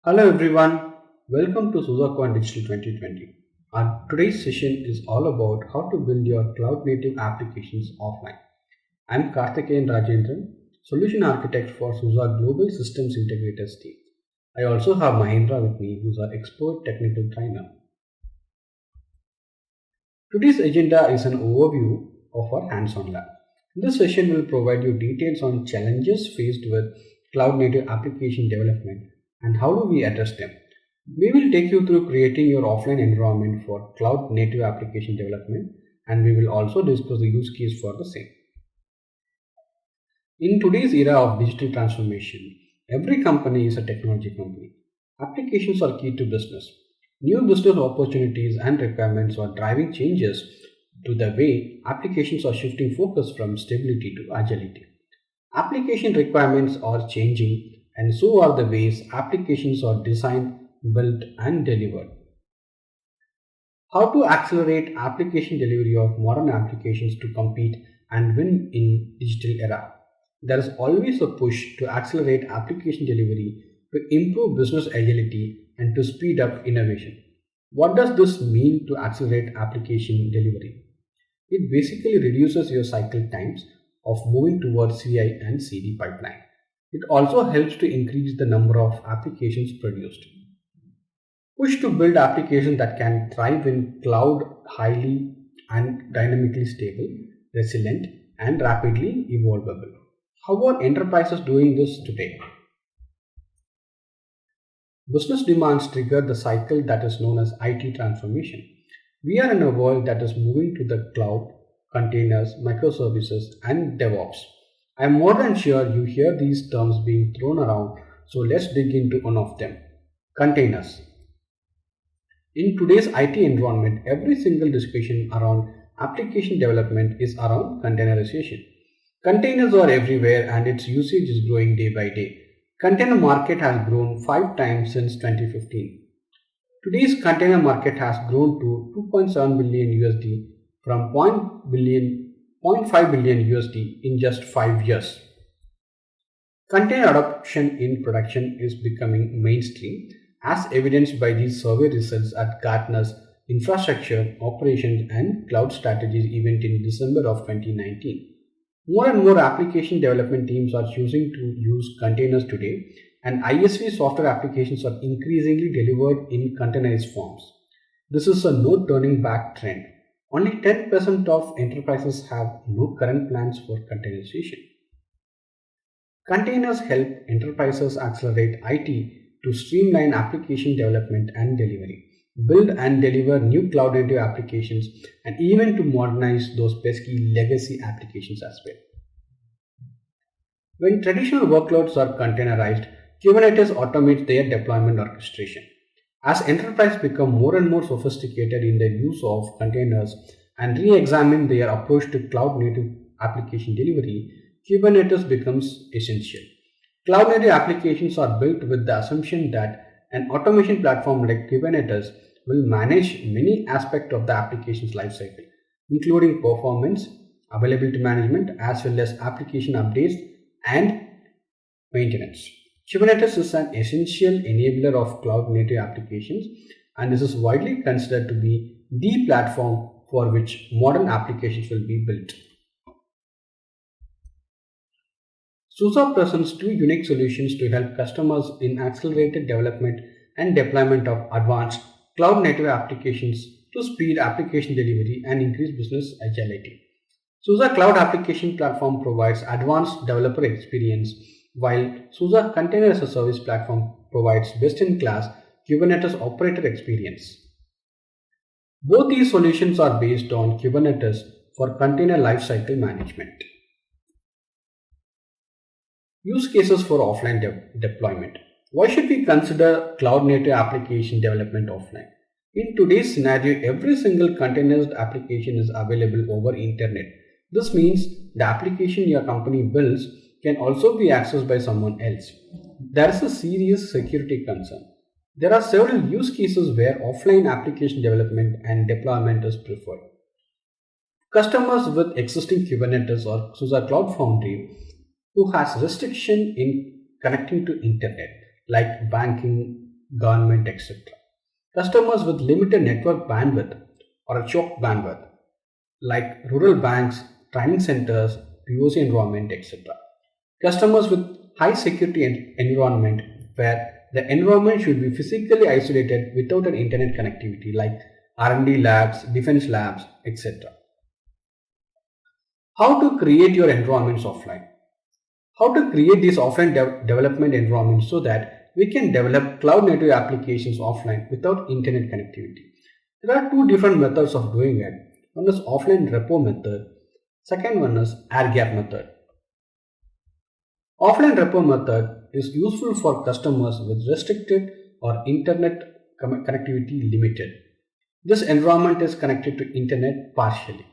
Hello everyone, welcome to SuzaCon Digital 2020. Our today's session is all about how to build your cloud native applications offline. I'm Karthikeyan Rajendran, Solution Architect for Suza Global Systems Integrators team. I also have Mahendra with me, who's our expert technical trainer. Today's agenda is an overview of our hands-on lab. This session will provide you details on challenges faced with cloud native application development and how do we address them. We will take you through creating your offline environment for cloud native application development, and we will also discuss the use case for the same. In today's era of digital transformation, every company is a technology company. Applications are key to business. New business opportunities and requirements are driving changes to the way applications are shifting focus from stability to agility. Application requirements are changing, and so are the ways applications are designed, built, and delivered. How to accelerate application delivery of modern applications to compete and win in digital era. There is always a push to accelerate application delivery, to improve business agility, and to speed up innovation. What does this mean to accelerate application delivery? It basically reduces your cycle times of moving towards CI and CD pipeline. It also helps to increase the number of applications produced. Push to build applications that can thrive in cloud, highly and dynamically stable, resilient, and rapidly evolvable. How are enterprises doing this today? Business demands trigger the cycle that is known as IT transformation. We are in a world that is moving to the cloud, containers, microservices, and DevOps. I am more than sure you hear these terms being thrown around, so let's dig into one of them. Containers. In today's IT environment, every single discussion around application development is around containerization. Containers are everywhere and its usage is growing day by day. Container market has grown 5 times since 2015. Today's container market has grown to 2.7 billion USD from 0.5 billion USD in just 5 years. Container adoption in production is becoming mainstream, as evidenced by these survey results at Gartner's Infrastructure, Operations and Cloud Strategies event in December of 2019. More and more application development teams are choosing to use containers today, and ISV software applications are increasingly delivered in containerized forms. This is a no turning back trend. Only 10% of enterprises have no current plans for containerization. Containers help enterprises accelerate IT to streamline application development and delivery, build and deliver new cloud native applications, and even to modernize those pesky legacy applications as well. When traditional workloads are containerized, Kubernetes automates their deployment orchestration. As enterprises become more and more sophisticated in their use of containers and re-examine their approach to cloud-native application delivery, Kubernetes becomes essential. Cloud-native applications are built with the assumption that an automation platform like Kubernetes will manage many aspects of the application's lifecycle, including performance, availability management, as well as application updates and maintenance. Kubernetes is an essential enabler of cloud-native applications, and this is widely considered to be the platform for which modern applications will be built. SUSE presents two unique solutions to help customers in accelerated development and deployment of advanced cloud-native applications to speed application delivery and increase business agility. SUSE Cloud Application Platform provides advanced developer experience, while SUSE Container as a Service Platform provides best-in-class Kubernetes operator experience. Both these solutions are based on Kubernetes for container lifecycle management. Use cases for offline deployment. Why should we consider cloud-native application development offline? In today's scenario, every single containerized application is available over internet. This means the application your company builds can also be accessed by someone else. There is a serious security concern. There are several use cases where offline application development and deployment is preferred. Customers with existing Kubernetes or SUSE Cloud Foundry who has restriction in connecting to internet, like banking, government, etc. Customers with limited network bandwidth or a choked bandwidth, like rural banks, training centers, POC environment, etc. Customers with high security environment where the environment should be physically isolated without an internet connectivity, like R&D labs, defense labs, etc. How to create your environments offline? How to create these offline development environments so that we can develop cloud native applications offline without internet connectivity. There are two different methods of doing it. One is offline repo method. Second one is air gap method. Offline repo method is useful for customers with restricted or internet connectivity limited. This environment is connected to internet partially.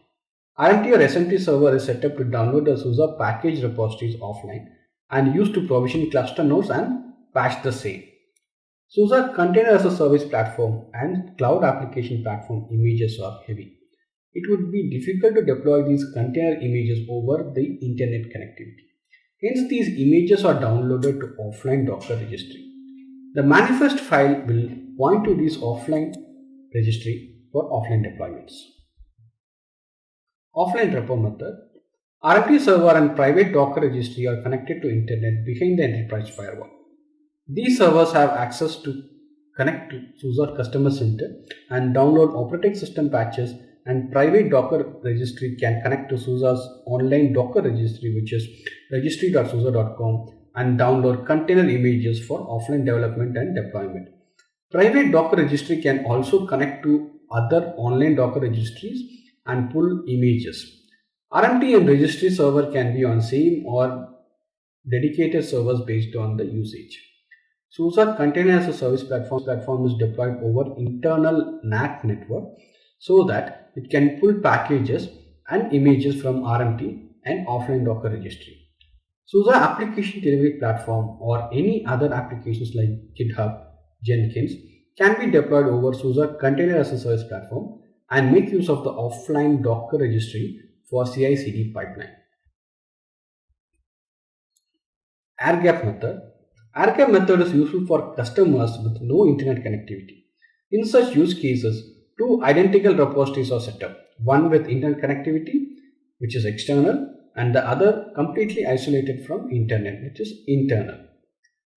RMT or SMT server is set up to download the SUSE package repositories offline and used to provision cluster nodes and patch the same. SUSE Container as a Service platform and Cloud Application Platform images are heavy. It would be difficult to deploy these container images over the internet connectivity. Hence, these images are downloaded to offline Docker registry. The manifest file will point to this offline registry for offline deployments. Offline repo method. RMT server and private Docker registry are connected to internet behind the enterprise firewall. These servers have access to connect to SUSE Customer Center and download operating system patches, and private Docker registry can connect to SUSE's online Docker registry, which is registry.suse.com, and download container images for offline development and deployment. Private Docker registry can also connect to other online Docker registries and pull images. RMT and registry server can be on same or dedicated servers based on the usage. SUSE Container as a Service platform is deployed over internal NAT network so that it can pull packages and images from RMT and offline Docker registry. SUSE Application Delivery Platform or any other applications like GitHub, Jenkins can be deployed over SUSE Container as a Service platform and make use of the offline Docker registry for CI/CD pipeline. Air gap method. Air gap method is useful for customers with no internet connectivity. In such use cases, two identical repositories are set up, one with internet connectivity, which is external, and the other completely isolated from internet, which is internal.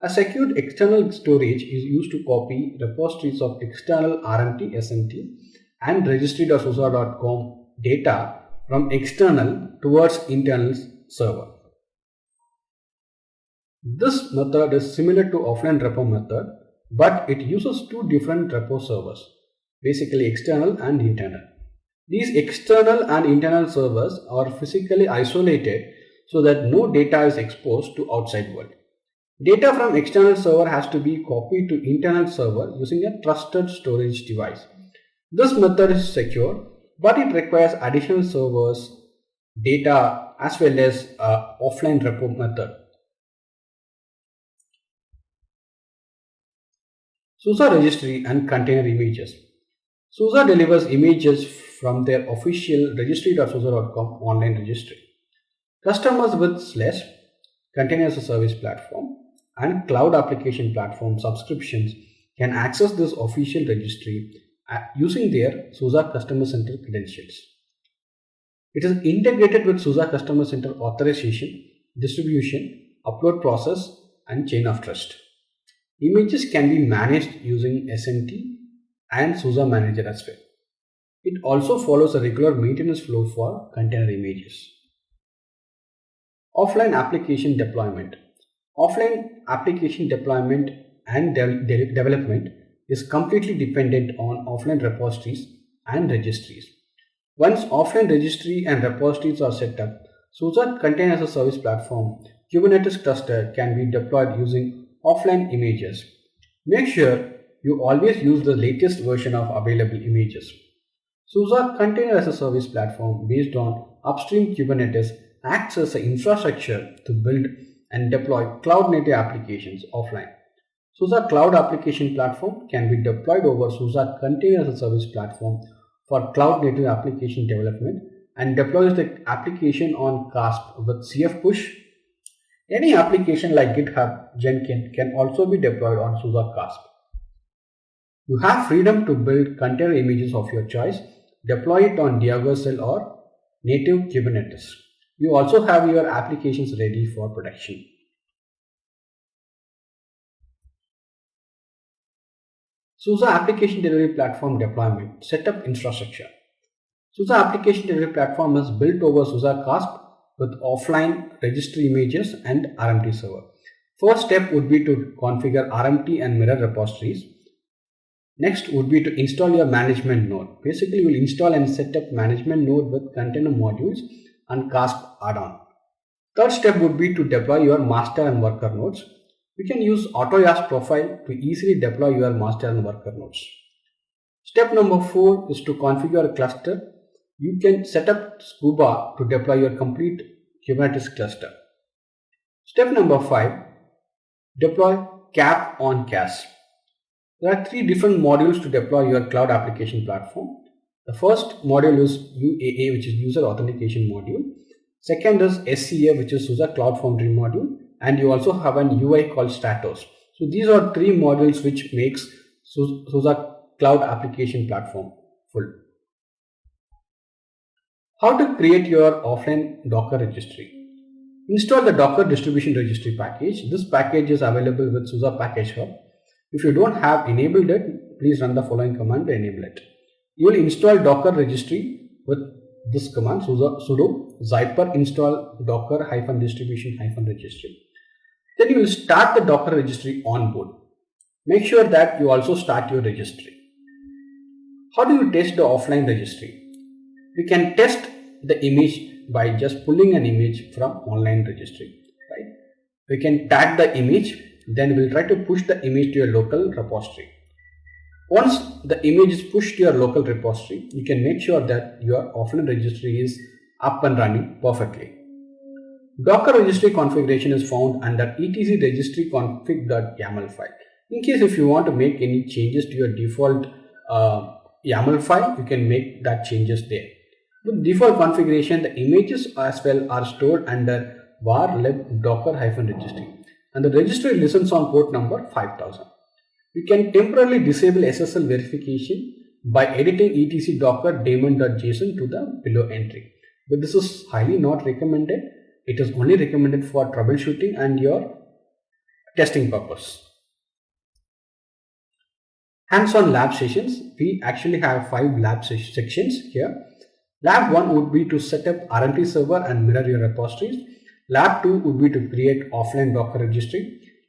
A secured external storage is used to copy repositories of external RMT, SMT, and registry.suse.com data from external towards internal server. This method is similar to offline repo method, but it uses two different repo servers, basically external and internal. These external and internal servers are physically isolated so that no data is exposed to outside world. Data from external server has to be copied to internal server using a trusted storage device. This method is secure, but it requires additional servers, data, as well as offline repo method. SUSE registry and container images. SUSE delivers images from their official registry.suse.com online registry. Customers with SLES, Container as a Service platform, and Cloud Application Platform subscriptions can access this official registry using their SUSE Customer Center credentials. It is integrated with SUSE Customer Center authorization, distribution, upload process, and chain of trust. Images can be managed using SMT and SUSE Manager as well. It also follows a regular maintenance flow for container images. Offline application deployment. Offline application deployment and development is completely dependent on offline repositories and registries. Once offline registry and repositories are set up, SUSE Container as a Service platform Kubernetes cluster can be deployed using offline images. Make sure you always use the latest version of available images. SUSE Container as a Service platform based on upstream Kubernetes acts as an infrastructure to build and deploy cloud native applications offline. SUSE Cloud Application Platform can be deployed over SUSE Container as a Service platform for cloud native application development and deploys the application on CASP with CF push. Any application like GitHub, Jenkins can also be deployed on SUSE CASP. You have freedom to build container images of your choice, deploy it on Django Shell or native Kubernetes. You also have your applications ready for production. SUSE Application Delivery Platform Deployment Setup Infrastructure. SUSE Application Delivery Platform is built over SUSE CASP with offline registry images and RMT server. First step would be to configure RMT and mirror repositories. Next would be to install your management node. Basically, you will install and set up management node with container modules and CASP add-on. Third step would be to deploy your master and worker nodes. We can use AutoYaaS profile to easily deploy your master and worker nodes. Step number 4 is to configure a cluster. You can set up Scuba to deploy your complete Kubernetes cluster. Step number 5, deploy KAP on CAS. There are 3 different modules to deploy your cloud application platform. The first module is UAA, which is User Authentication Module. Second is SCA, which is SUSE Cloud Foundry module. And you also have an UI called Stratos. So these are 3 modules which makes SUSE Cloud Application Platform full. How to create your offline Docker registry. Install the Docker Distribution Registry package. This package is available with SUSE Package Hub. If you don't have enabled it, please run the following command to enable it. You will install Docker registry with this command sudo zyper install docker -distribution -registry. Then you will start the Docker registry on board. Make sure that you also start your registry. How do you test the offline registry? We can test the image by just pulling an image from online registry. Right? We can tag the image, then we'll try to push the image to your local repository. Once the image is pushed to your local repository, you can make sure that your offline registry is up and running perfectly. Docker registry configuration is found under etc registry config.yaml file. In case if you want to make any changes to your default YAML file, you can make that changes there. With default configuration, the images as well are stored under var lib docker -registry, and the registry listens on port number 5000. You can temporarily disable SSL verification by editing etc docker daemon.json to the below entry, but this is highly not recommended. It is only recommended for troubleshooting and your testing purpose. Hands-on lab sessions. We actually have 5 lab sections here. Lab 1 would be to set up RMT server and mirror your repositories. Lab 2 would be to create offline Docker registry.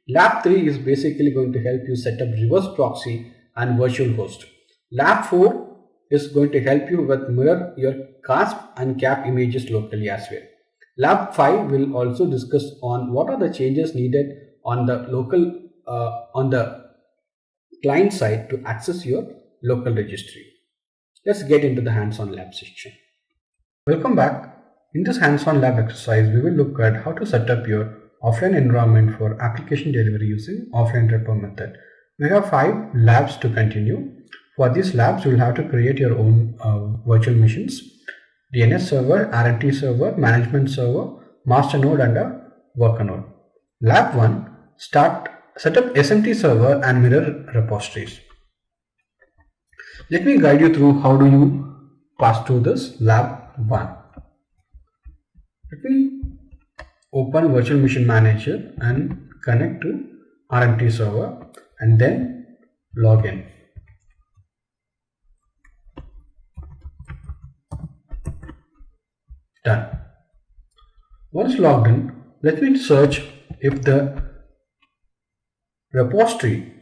Lab 3 is basically going to help you set up reverse proxy and virtual host. Lab 4 is going to help you with mirror your CASP and KAP images locally as well. Lab 5 will also discuss on what are the changes needed on the local on the client side to access your local registry. Let's get into the hands-on lab section. Welcome back. In this hands-on lab exercise, we will look at how to set up your offline environment for application delivery using offline repo method. We have 5 labs to continue. For these labs, you will have to create your own virtual machines. DNS server, RMT server, management server, master node and a worker node. Lab 1, set up SMT server and mirror repositories. Let me guide you through how do you pass through this lab 1. Let me open virtual machine manager and connect to RMT server and then log in. Done. Once logged in, let me search if the repository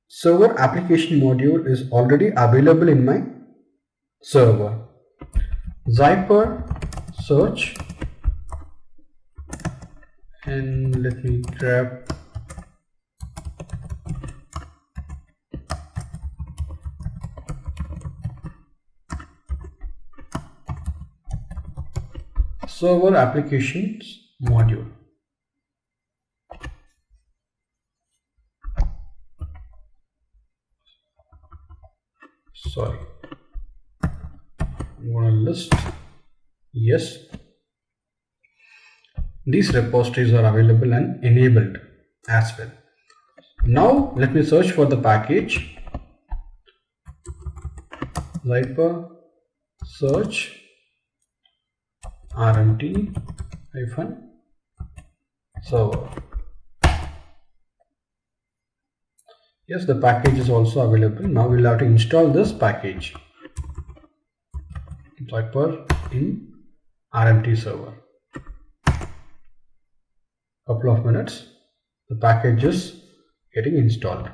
server application module is already available in my server. Zyper search, and let me grab server applications module. Sorry, I'm going to list yes. These repositories are available and enabled as well. Now let me search for the package Zyper search rmt-server. Yes, the package is also available. Now we'll have to install this package. Zyper in RMT server. Couple of minutes, the package is getting installed.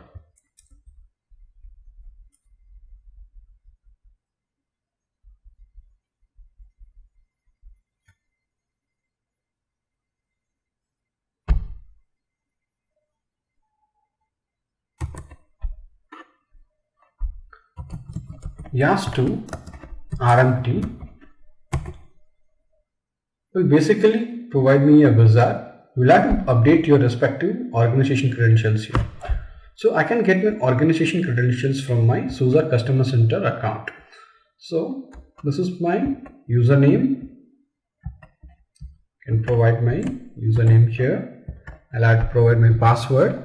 YAS2 RMT will basically provide me a wizard. You'll have to update your respective organization credentials here. So I can get my organization credentials from my SUSE Customer Center account. So this is my username. I can provide my username here. I'll have to provide my password.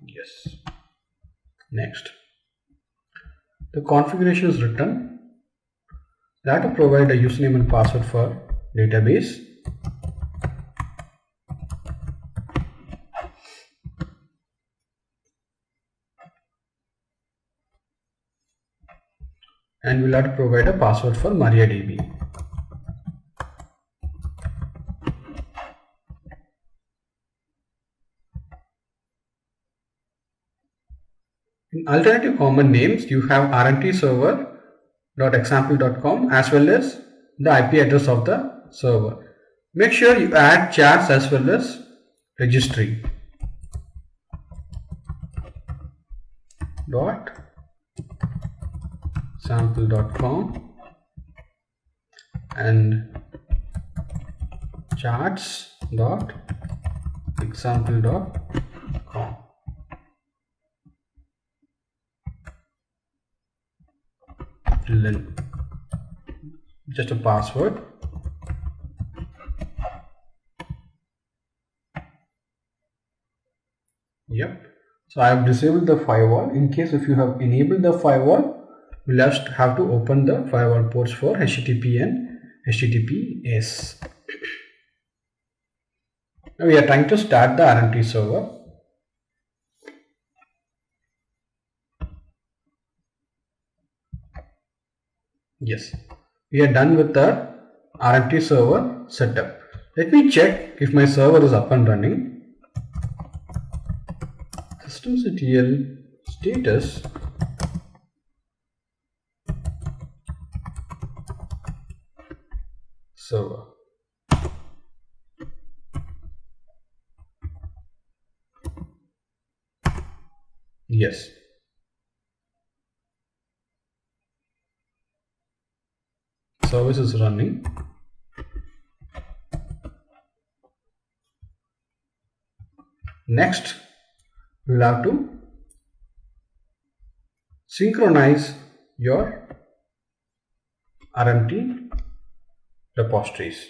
Yes. Next, the configuration is written. I have to provide a username and password for database. And we'll have to provide a password for MariaDB. In alternative common names, you have rmtserver.example.com as well as the IP address of the server. Make sure you add chars as well as registry. .example.com and charts.example.com. Just a password. Yep. So I have disabled the firewall. In case if you have enabled the firewall, we'll have to open the firewall ports for HTTP and HTTPS. Now we are trying to start the RMT server. Yes, we are done with the RMT server setup. Let me check if my server is up and running. Systemctl status server. Yes. Service is running. Next, you will have to synchronize your RMT repositories.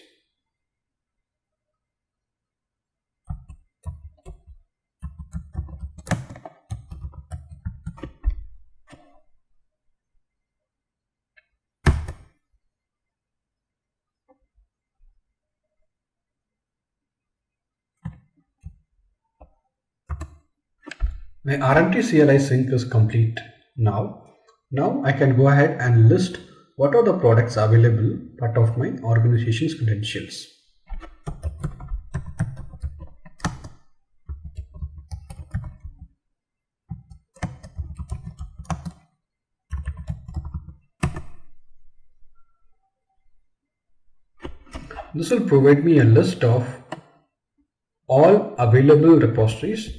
My RMT CLI sync is complete now. Now I can go ahead and list what are the products available part of my organization's credentials. This will provide me a list of all available repositories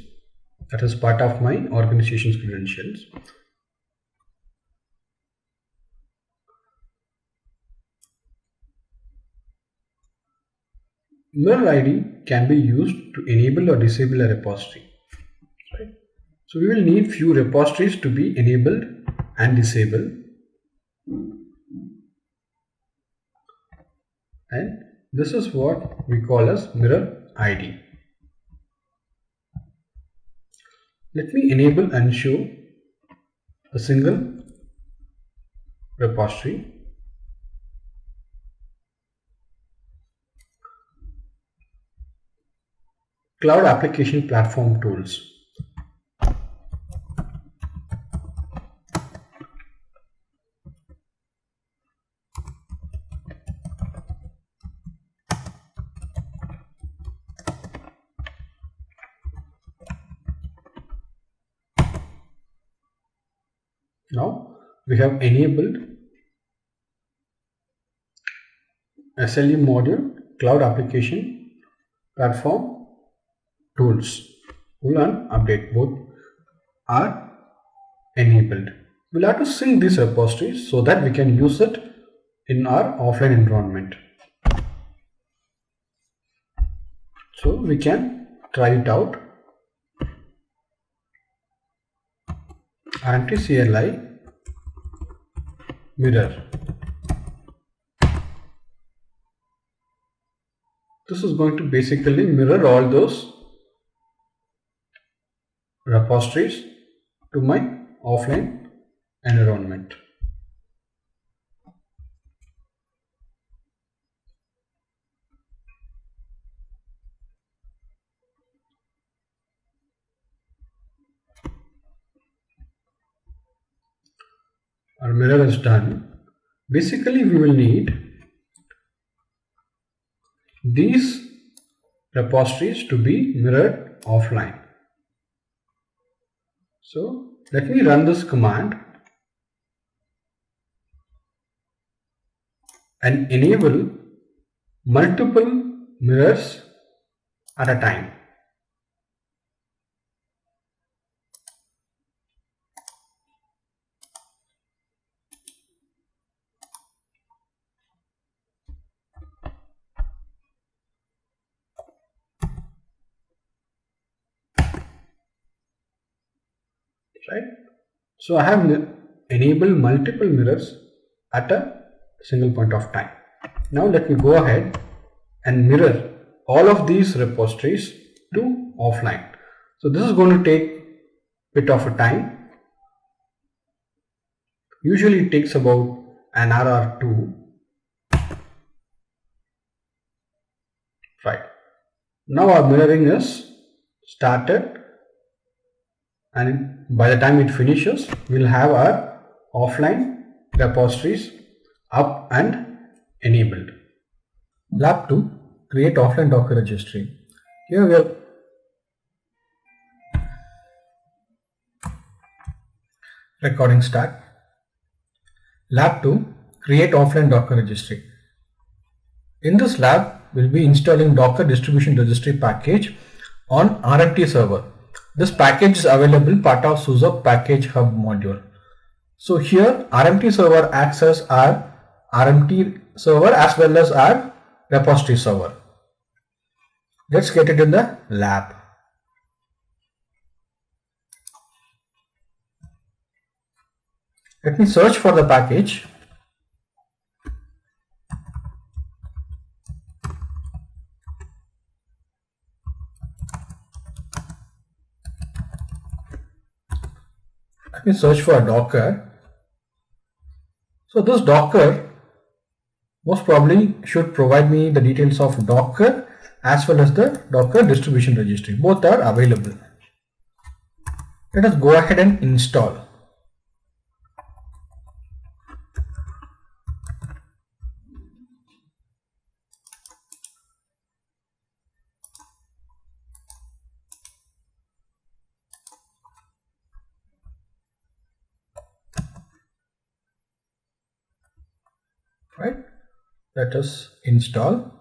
that is part of my organization's credentials. Mirror ID can be used to enable or disable a repository. Right? So we will need few repositories to be enabled and disabled. And This is what we call as mirror ID. Let me enable and show a single repository. Cloud Application Platform Tools. Now we have enabled SLE module, Cloud Application Platform Tools. Pull and update both are enabled. We'll have to sync these repositories so that we can use it in our offline environment. So we can try it out. RMT CLI mirror. This is going to basically mirror all those repositories to my offline environment. Our mirror is done. Basically, we will need these repositories to be mirrored offline. So let me run this command and enable multiple mirrors at a time. Right? So I have enabled multiple mirrors at a single point of time. Now let me go ahead and mirror all of these repositories to offline. So this is going to take a bit of a time. Usually it takes about an hour or two. Right. Now our mirroring is started, and by the time it finishes, we'll have our offline repositories up and enabled. Lab 2, create offline Docker registry. Here we are recording start. Lab 2, create offline Docker registry. In this lab, we'll be installing Docker distribution registry package on RMT server. This package is available part of SUSE package hub module. So here RMT server acts as our RMT server as well as our repository server. Let's get it in the lab. Let me search for the package. Let me search for Docker. So this Docker most probably should provide me the details of Docker as well as the Docker distribution registry. Both are available. Let us go ahead and install. Right, let us install.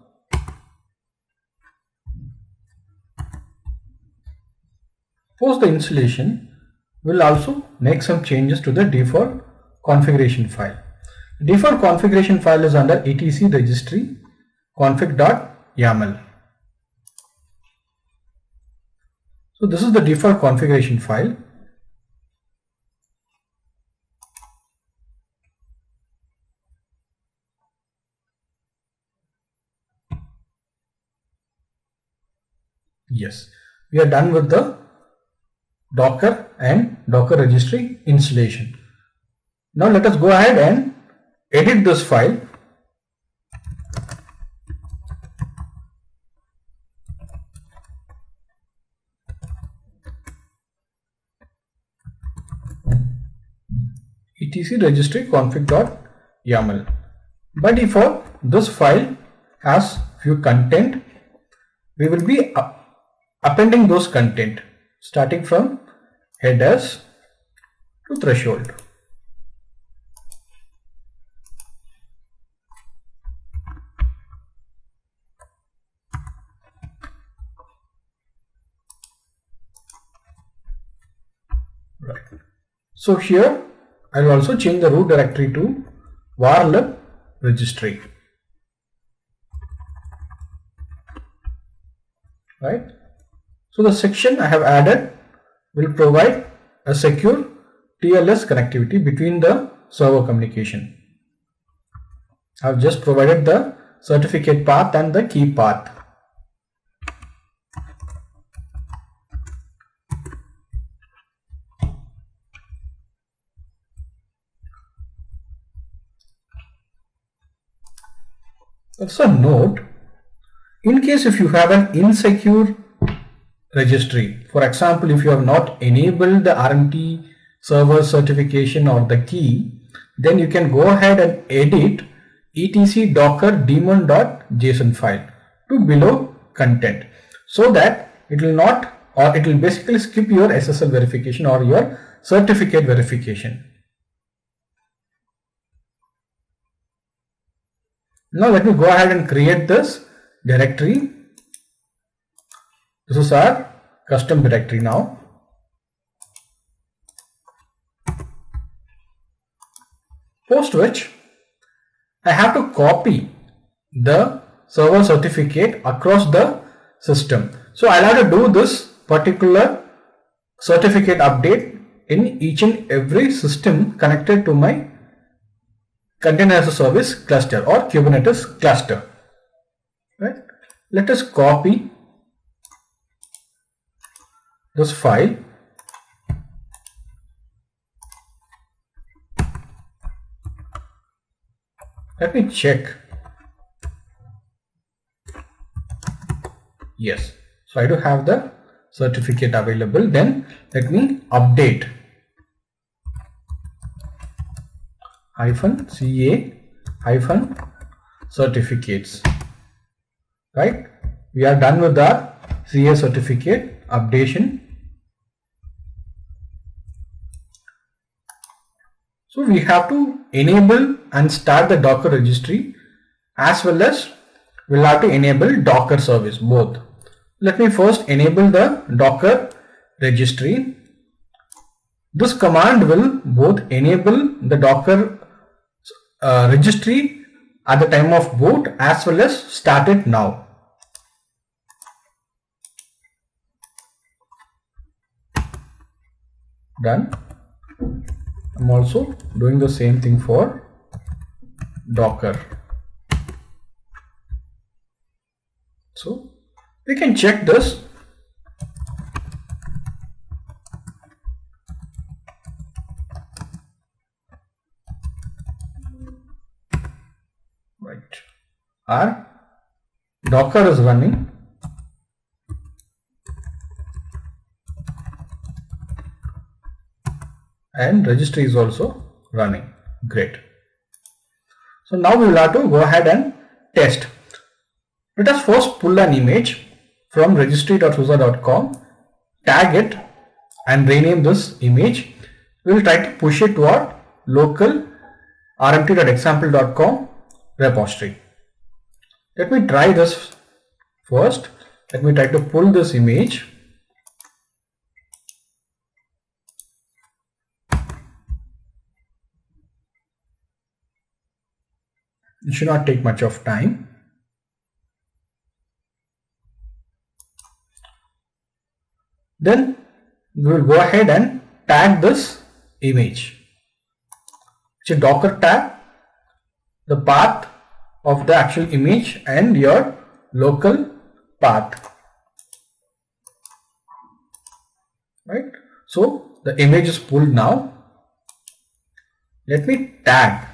Post the installation, we'll also make some changes to the default configuration file. The default configuration file is under etc registry config.yaml. So this is the default configuration file. Yes, we are done with the Docker and Docker registry installation. Now let us go ahead and edit this file. etc registry config.yaml. By default, this file has few content. We will be appending those content starting from headers to threshold. Right. So here I will also change the root directory to varlib registry. Right. So the section I have added will provide a secure TLS connectivity between the server communication. I have just provided the certificate path and the key path. Also note, in case if you have an insecure registry, for example, if you have not enabled the RMT server certification or the key, then you can go ahead and edit etc docker daemon.json file to below content, so that it will not, or it will basically skip your SSL verification or your certificate verification. Now let me go ahead and create this directory. This is our custom directory now. Post which I have to copy the server certificate across the system. So I'll have to do this particular certificate update in each and every system connected to my container as a service cluster or Kubernetes cluster. Right? Let us copy this file. Let me check. Yes, so I do have the certificate available. Then let me update -ca certificates. Right, we are done with our CA certificate updation. So we have to enable and start the Docker registry, as well as we'll have to enable Docker service, both. Let me first enable the Docker registry. This command will both enable the Docker registry at the time of boot, as well as start it now. Done. I'm also doing the same thing for Docker. So we can check this. Right. Our Docker is running. And registry is also running. Great. So now we will have to go ahead and test. Let us first pull an image from registry.susa.com, tag it and rename this image. We will try to push it to our local rmt.example.com repository. Let me try this first. Let me try to pull this image. It should not take much of time. Then we will go ahead and tag this image. It's a Docker tag, the path of the actual image and your local path. right? So the image is pulled now. Let me tag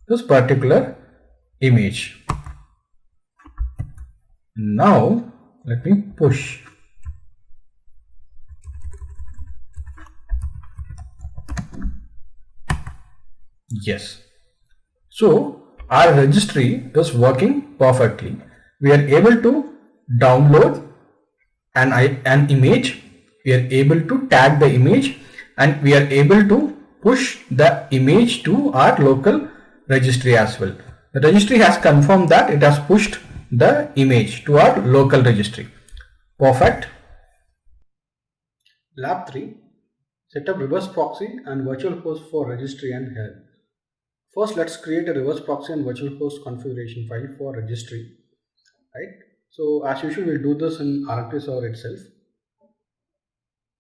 this particular image. Now let me push. Yes. So our registry is working perfectly. We are able to download an image. We are able to tag the image, and we are able to push the image to our local registry as well. The registry has confirmed that it has pushed the image to our local registry. Perfect. Lab 3. Set up reverse proxy and virtual host for registry and help. First, let's create a reverse proxy and virtual host configuration file for registry. Right. So as usual, we'll do this in RMT server itself.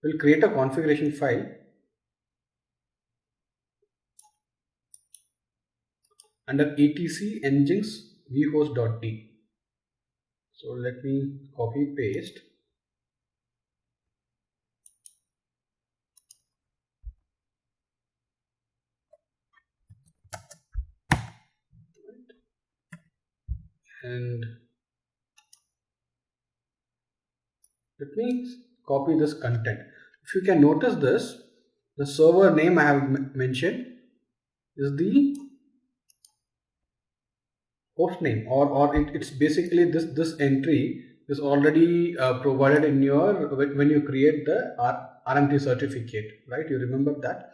We'll create a configuration file under etc nginx vhost.d. So let me copy paste. And let me copy this content. If you can notice this, the server name I have mentioned is the host name, or it's basically this entry is already provided in your when you create the RMT certificate, right? You remember that.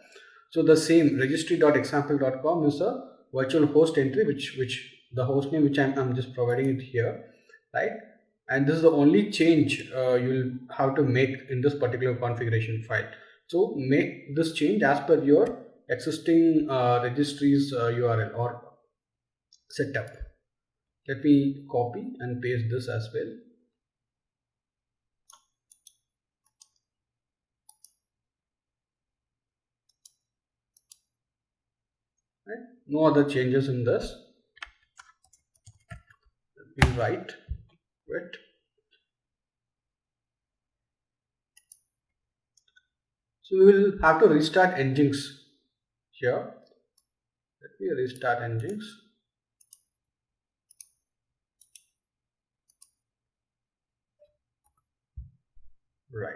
So the same registry.example.com is a virtual host entry, which the host name which I'm just providing it here, right? And this is the only change you'll have to make in this particular configuration file. So make this change as per your existing registry's URL or setup. Let me copy and paste this as well. Right? No other changes in this. Let me write quit. So we will have to restart Nginx here. Let me restart Nginx. Right.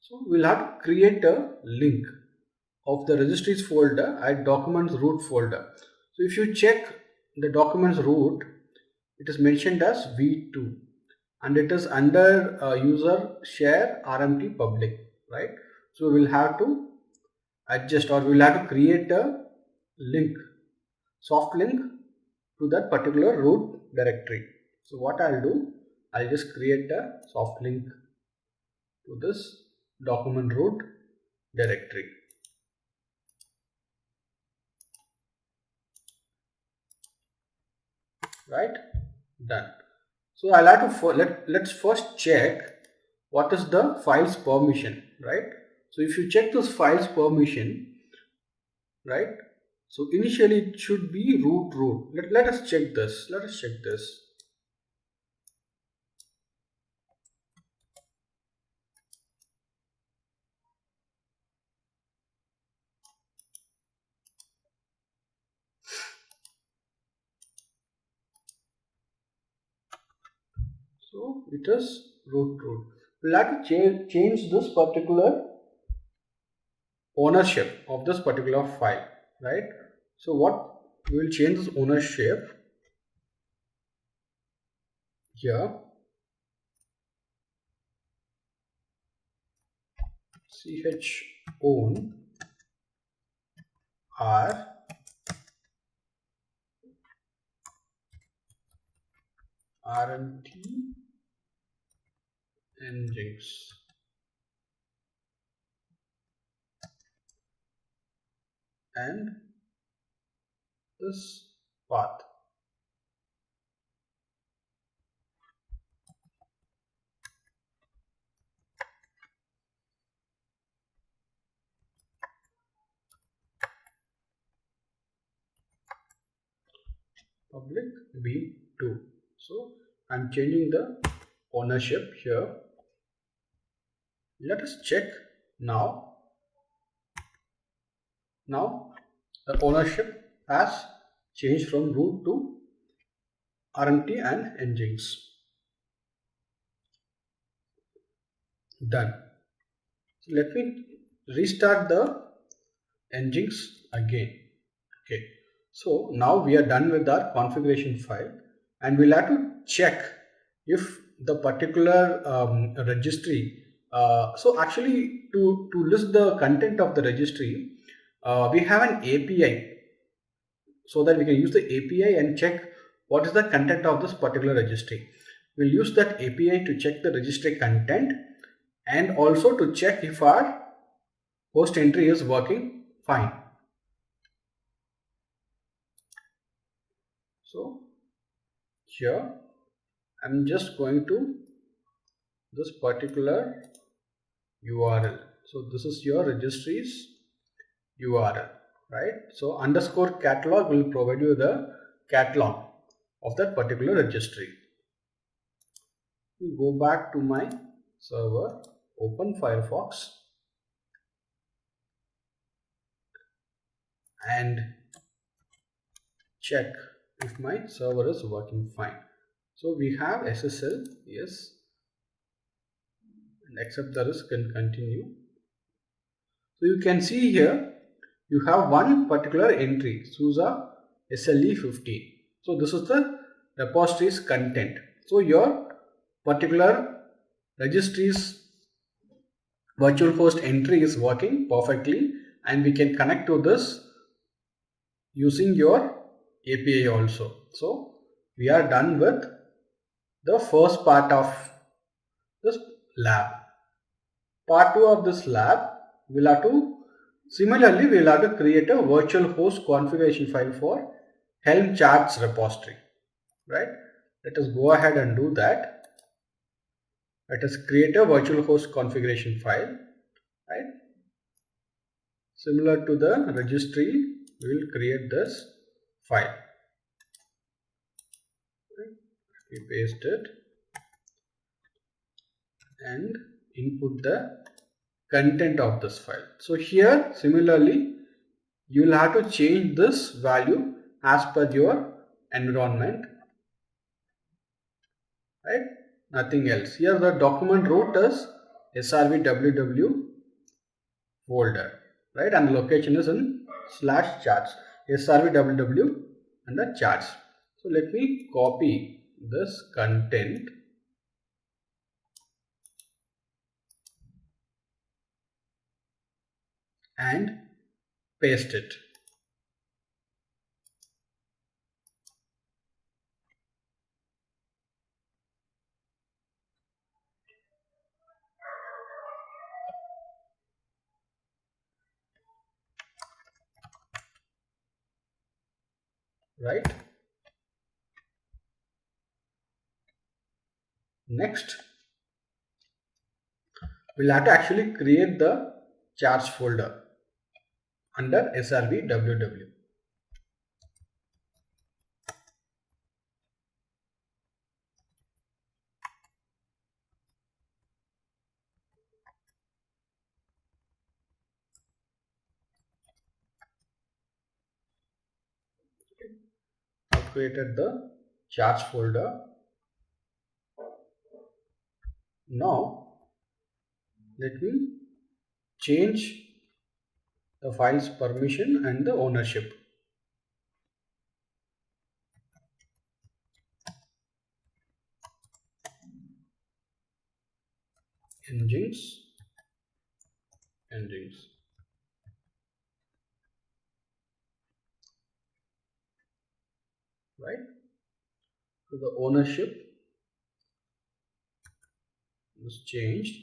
So we'll have to create a link of the registries folder at documents root folder. So if you check the documents root, it is mentioned as v2 and it is under user share RMT public, right? So we'll have to adjust, or we'll have to create a link, soft link to that particular root directory. So what I'll do, I'll just create a soft link to this document root directory. Right, done. So I'll have to let's first check what is the file's permission, right? So if you check this file's permission, right, so initially it should be root. Let us check this. Let us check this. So it is root. We'll have to change this particular ownership of this particular file, right? So what we will change this ownership here, ch own r RMT Nginx. And this path. Public v2. So I'm changing the ownership here. Let us check now. Now the ownership has changed from root to RMT and Nginx. Done. So let me restart the Nginx again. Okay. So now we are done with our configuration file, and we'll have to check if the particular registry. So actually, to list the content of the registry, we have an API, so that we can use the API and check what is the content of this particular registry. We'll use that API to check the registry content and also to check if our host entry is working fine. So here I'm just going to this particular URL. So this is your registry's URL, right? So underscore catalog will provide you the catalog of that particular registry. Go back to my server, open Firefox, and check if my server is working fine. So we have SSL, yes, and accept the risk and continue. So you can see here you have one particular entry, SUSE SLE15. So this is the repository's content. So your particular registry's virtual host entry is working perfectly, and we can connect to this using your API also. So we are done with the first part of this lab. Part 2 of this lab, we'll have to create a virtual host configuration file for Helm charts repository, right? Let us go ahead and do that. Let us create a virtual host configuration file, right? Similar to the registry, we will create this file. We paste it and input the content of this file. So here similarly you will have to change this value as per your environment, right? Nothing else. Here the document root is srvww folder, right? And the location is in /charts, srvww and the charts. So let me copy this content and paste it. Right. Next, we'll have to actually create the charts folder under srvww. I've created the charts folder. Now let me change the file's permission and the ownership. Nginx. Right. So the ownership is changed.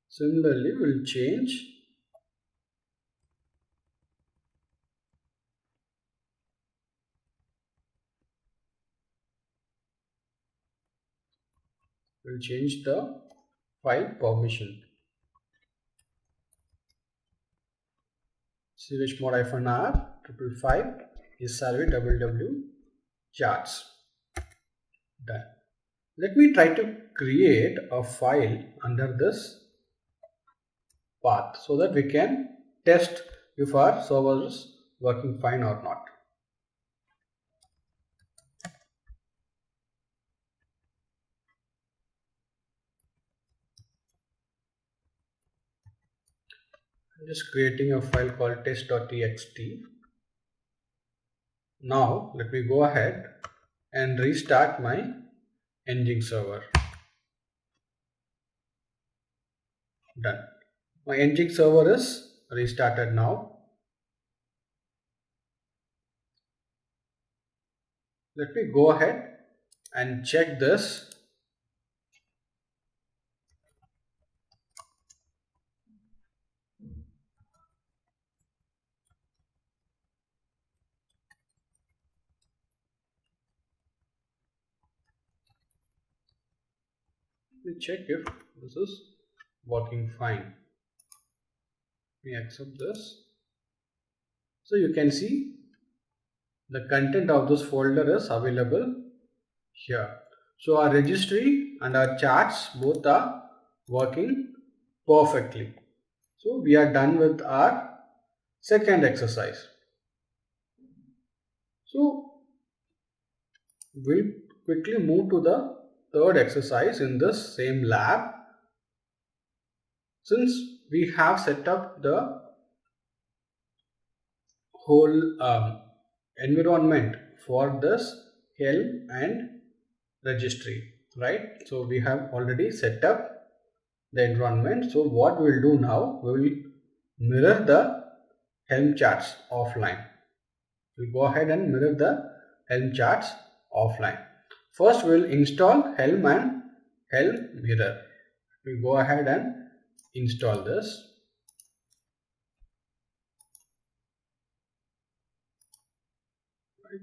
Similarly, we'll change the file permission. chmod -r 555 is srvww charts. Done. Let me try to create a file under this path so that we can test if our server is working fine or not. I'm just creating a file called test.txt. Now let me go ahead and restart my Nginx server. Done. My Nginx server is restarted now. Let me go ahead and check this. Let me check if this is working fine. Let me accept this. So you can see the content of this folder is available here. So our registry and our charts both are working perfectly. So we are done with our second exercise. So we'll quickly move to the third exercise in this same lab. Since we have set up the whole environment for this Helm and registry, right? So we have already set up the environment. So what we'll do now, we will mirror the Helm charts offline. We'll go ahead and mirror the Helm charts offline. First we'll install Helm and Helm mirror. We'll go ahead and install this. Right.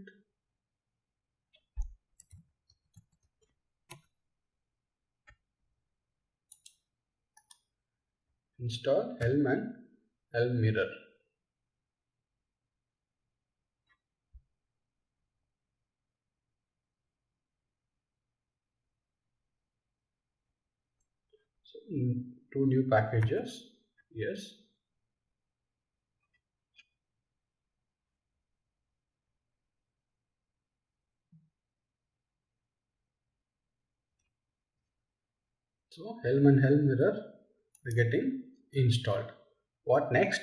Install Helm and Helm mirror. So two new packages. Yes. So Helm and Helm mirror are getting installed. What next?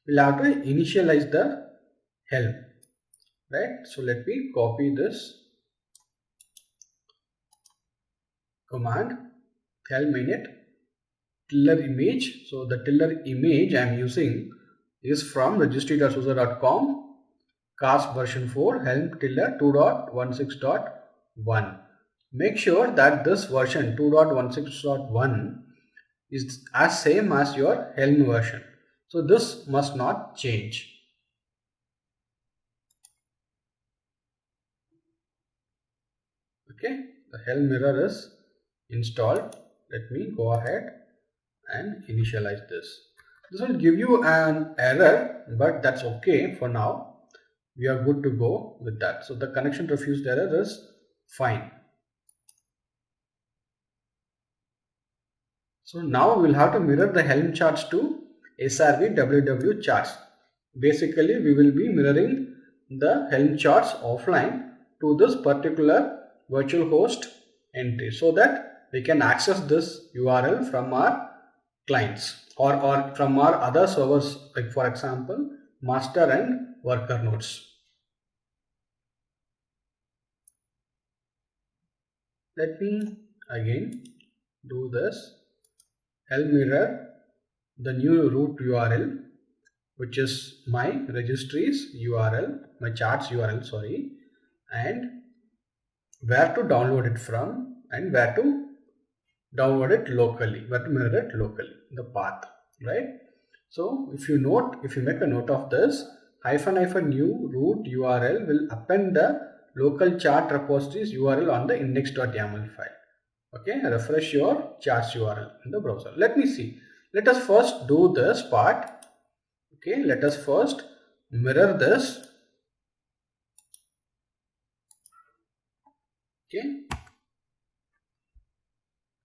We'll have to initialize the Helm, right? So let me copy this command Helm init tiller image. So the tiller image I am using is from registry.suse.com CASP version 4 Helm tiller 2.16.1. Make sure that this version 2.16.1 is as same as your Helm version. So this must not change. Okay, the Helm mirror is installed. Let me go ahead and initialize this. This will give you an error, but that's okay for now. We are good to go with that. So the connection refused error is fine. So now we'll have to mirror the Helm charts to SRV WW charts. Basically, we will be mirroring the Helm charts offline to this particular virtual host entry so that we can access this URL from our clients or from our other servers, like for example, master and worker nodes. Let me again do this. Helm mirror the new root URL, which is my registries URL, my charts URL, sorry, and where to download it from and where to download it locally, where to mirror it locally, the path, right? So if you make a note of this, --new root URL will append the local chart repositories URL on the index.yaml file. Okay, refresh your charts URL in the browser. Let me see. Let us first do this part. Okay, let us first mirror this. Okay,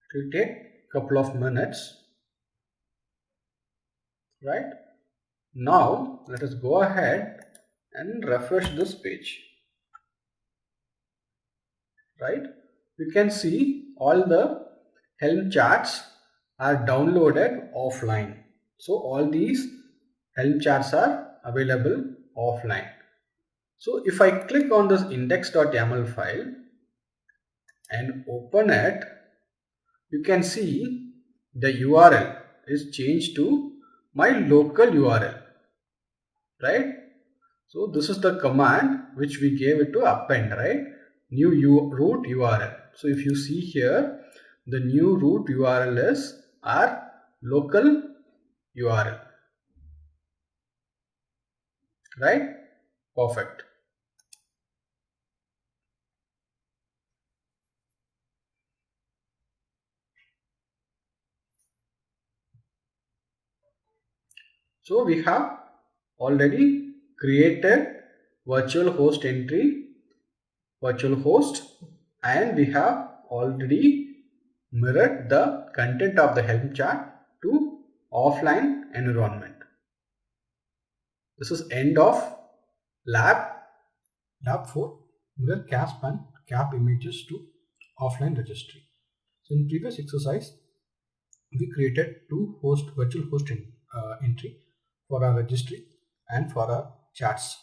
it will take a couple of minutes. right? Now let us go ahead and refresh this page, right? You can see all the Helm charts are downloaded offline. So all these Helm charts are available offline. So if I click on this index.yaml file and open it, you can see the URL is changed to my local URL, right? So this is the command which we gave it to append, right? New root URL. So if you see here, the new root URL is our local URL, right? Perfect. So we have already created virtual host entry, virtual host, and we have already mirrored the content of the Helm chart to offline environment. This is end of lab 4, mirror CASP and CAP images to offline registry. So in previous exercise, we created two virtual host entry for our registry and for our charts.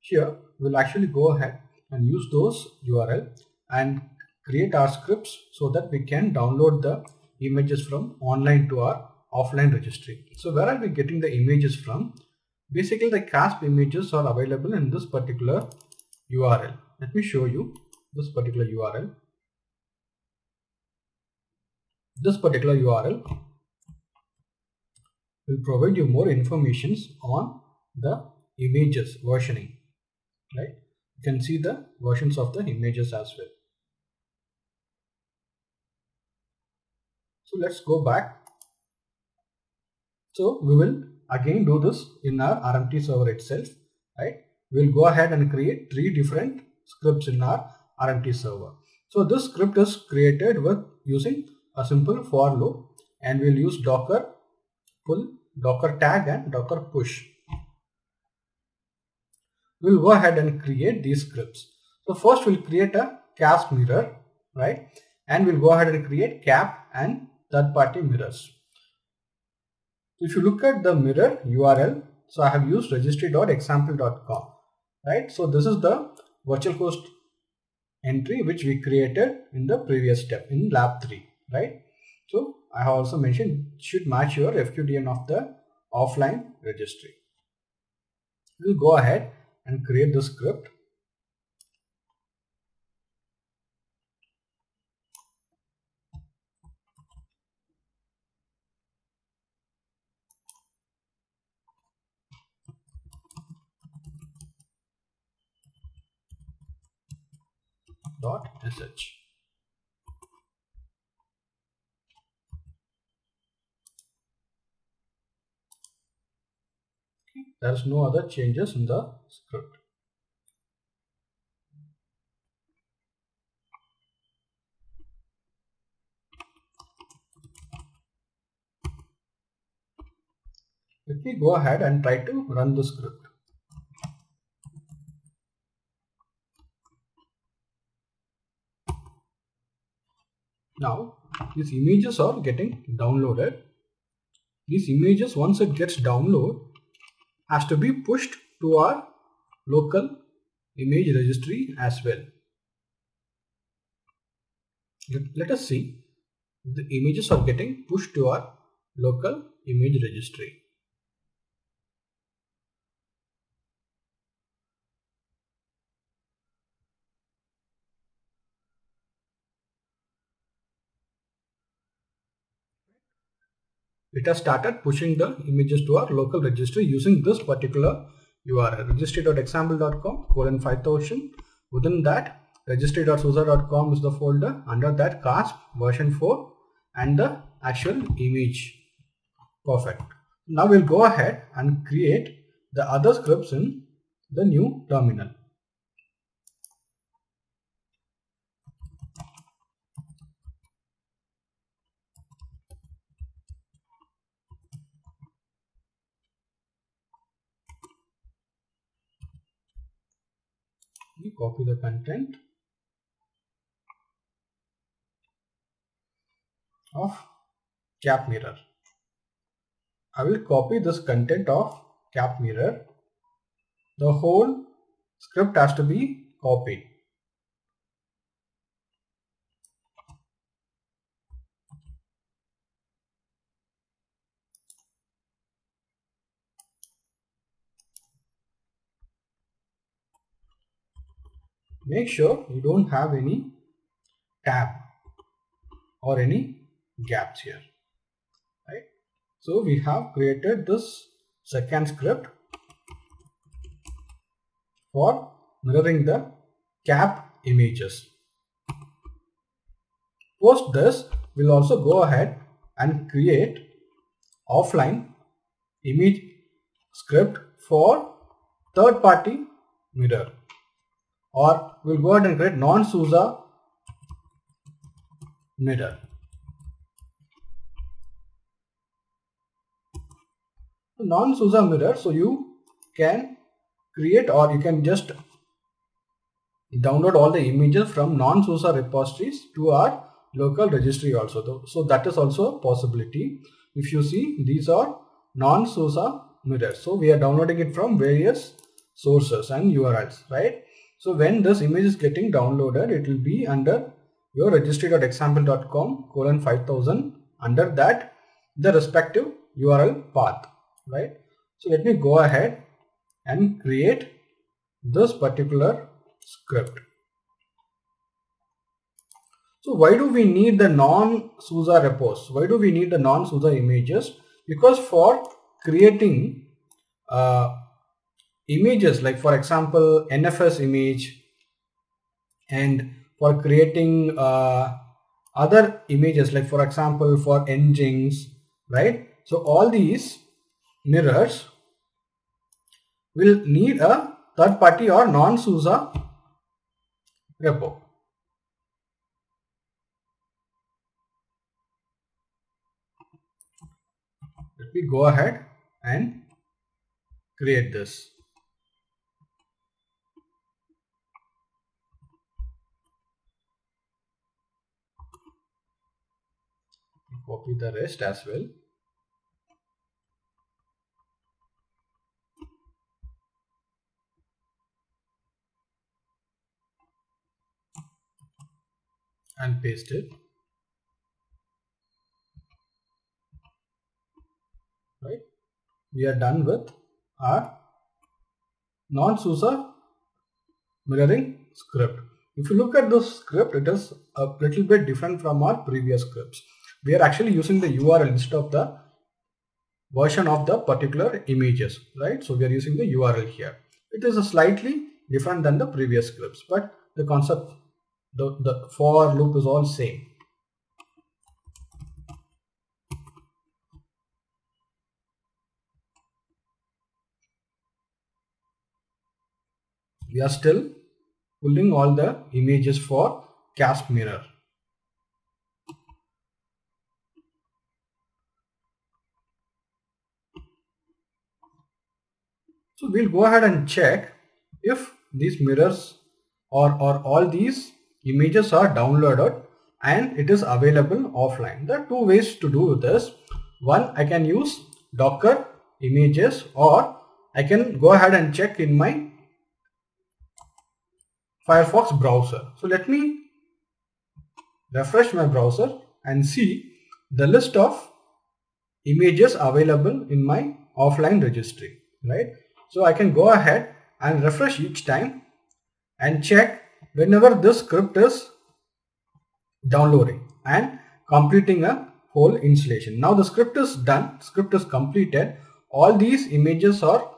Here we'll actually go ahead and use those URL and create our scripts so that we can download the images from online to our offline registry. So where are we getting the images from? Basically the CASP images are available in this particular URL. Let me show you this particular URL. This particular URL will provide you more informations on the images versioning, right? You can see the versions of the images as well. So let's go back. So we will again do this in our RMT server itself, right? We'll go ahead and create 3 different scripts in our RMT server. So this script is created with using a simple for loop, and we'll use docker pull, docker tag and docker push. We'll go ahead and create these scripts. So first we'll create a CASP mirror, right? And we'll go ahead and create CAP and third-party mirrors. If you look at the mirror URL, so I have used registry.example.com, right? So this is the virtual host entry which we created in the previous step in lab 3, right? So I have also mentioned should match your FQDN of the offline registry. We'll go ahead and create the script. .sh. There's no other changes in the script. Let me go ahead and try to run the script. Now these images are getting downloaded. These images, once it gets downloaded, has to be pushed to our local image registry as well. Let us see. The images are getting pushed to our local image registry. It has started pushing the images to our local registry using this particular URL, registry.example.com:5000. Within that, registry.susa.com is the folder. Under that, CASP version 4 and the actual image. Perfect. Now we'll go ahead and create the other scripts in the new terminal. We copy the content of cap mirror. I will copy this content of cap mirror. The whole script has to be copied. Make sure you don't have any tab or any gaps here, right? So we have created this second script for mirroring the cap images. Post this, we'll also go ahead and create offline image script for third party mirror, or we'll go ahead and create non-SUSE mirror. Non-SUSE mirror, so you can create, or you can just download all the images from non-SUSE repositories to our local registry also. So that is also a possibility. If you see, these are non-SUSE mirrors. So we are downloading it from various sources and URLs, right? So when this image is getting downloaded, it will be under your registry.example.com:5000, under that the respective URL path, right? So let me go ahead and create this particular script. So why do we need the non-SUSE repos? Why do we need the non-SUSE images? Because for creating images, like for example NFS image, and for creating other images, like for example for engines, right? So all these mirrors will need a third party or non-SUSE repo. Let me go ahead and create this. Copy the rest as well. And paste it. Right, we are done with our non-SUSE mirroring script. If you look at this script, it is a little bit different from our previous scripts. We are actually using the URL instead of the version of the particular images, right? So we are using the URL here. It is a slightly different than the previous scripts, but the concept, the for loop is all same. We are still pulling all the images for CASP mirror. So we'll go ahead and check if these mirrors or all these images are downloaded and it is available offline. There are two ways to do this. One, I can use Docker images, or I can go ahead and check in my Firefox browser. So let me refresh my browser and see the list of images available in my offline registry, right? So I can go ahead and refresh each time and check whenever this script is downloading and completing a whole installation. Now the script is done, script is completed. All these images are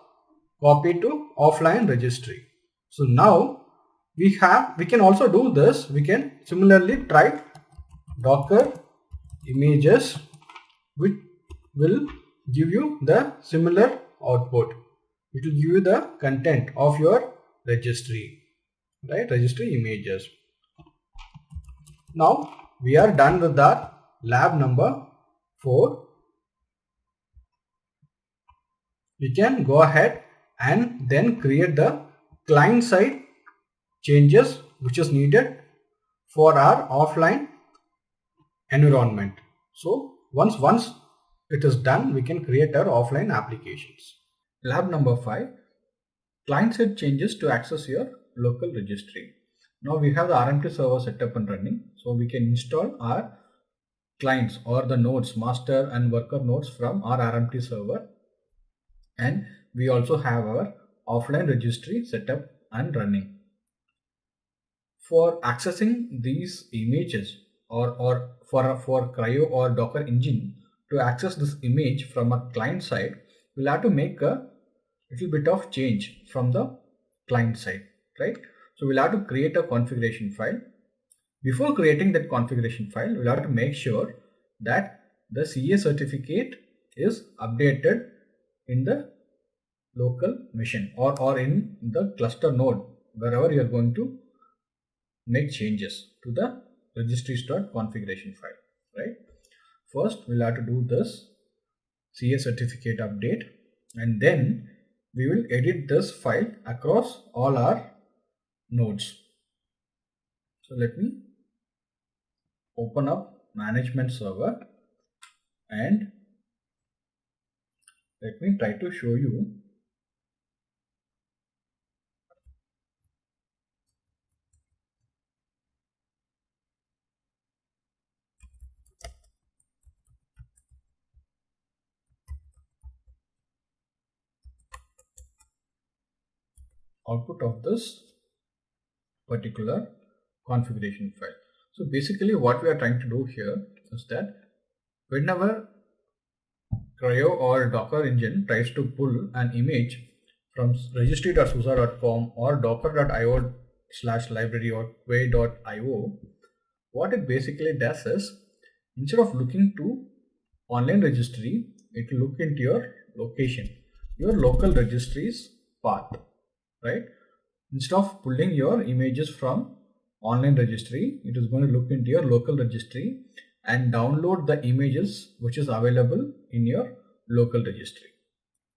copied to offline registry. So now we can also do this. We can similarly try Docker images, which will give you the similar output. It will give you the content of your registry, right? Registry images. Now we are done with that lab number 4. We can go ahead and then create the client side changes which is needed for our offline environment. So once it is done, we can create our offline applications. Lab number 5, client-side changes to access your local registry. Now we have the RMT server set up and running, so we can install our clients or the nodes, master and worker nodes from our RMT server, and we also have our offline registry set up and running. For accessing these images or for CRI-O or Docker engine to access this image from a client side, we'll have to make a little bit of change from the client side, right? So we'll have to create a configuration file. Before creating that configuration file, we'll have to make sure that the CA certificate is updated in the local machine or in the cluster node, wherever you're going to make changes to the registries.configuration file, right? First, we'll have to do this CA certificate update, and then we will edit this file across all our nodes. So let me open up management server and let me try to show you output of this particular configuration file. So basically what we are trying to do here is that whenever CRI-O or Docker engine tries to pull an image from registry.susa.com or docker.io/library or quay.io, what it basically does is, instead of looking to online registry, it will look into your location, your local registry's path, right? Instead of pulling your images from online registry, it is going to look into your local registry and download the images which is available in your local registry,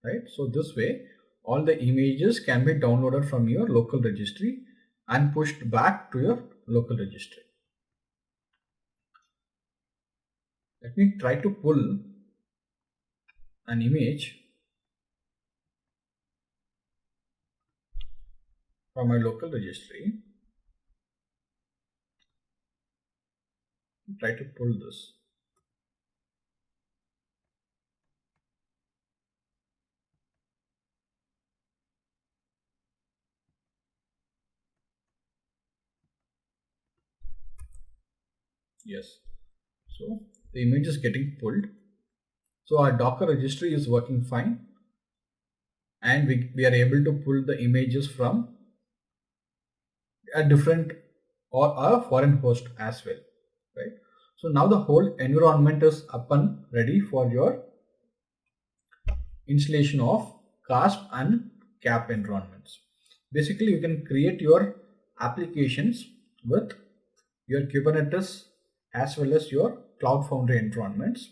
right? So this way all the images can be downloaded from your local registry and pushed back to your local registry. Let me try to pull an image from my local registry. Try to pull this. Yes, so the image is getting pulled. So our Docker registry is working fine, and we are able to pull the images from a different or a foreign host as well, right? So now the whole environment is up and ready for your installation of CASP and CAP environments. Basically, you can create your applications with your Kubernetes as well as your Cloud Foundry environments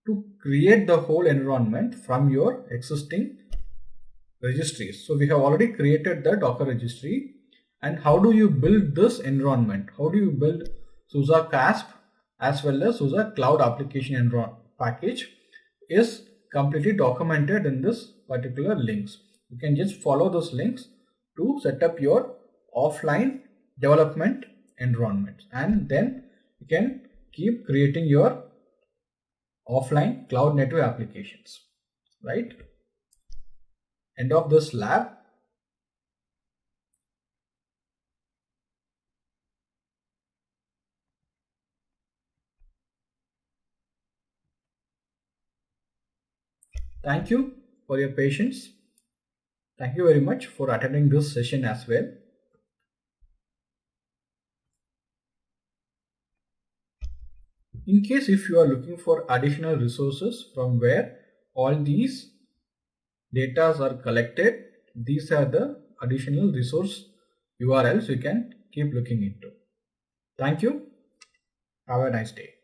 to create the whole environment from your existing registries. So we have already created the Docker registry. And how do you build this environment? How do you build SUSE CASP as well as SUSE Cloud Application package is completely documented in this particular links. You can just follow those links to set up your offline development environment, and then you can keep creating your offline cloud native applications, right? End of this lab. Thank you for your patience. Thank you very much for attending this session as well. In case if you are looking for additional resources from where all these data are collected, these are the additional resource URLs you can keep looking into. Thank you. Have a nice day.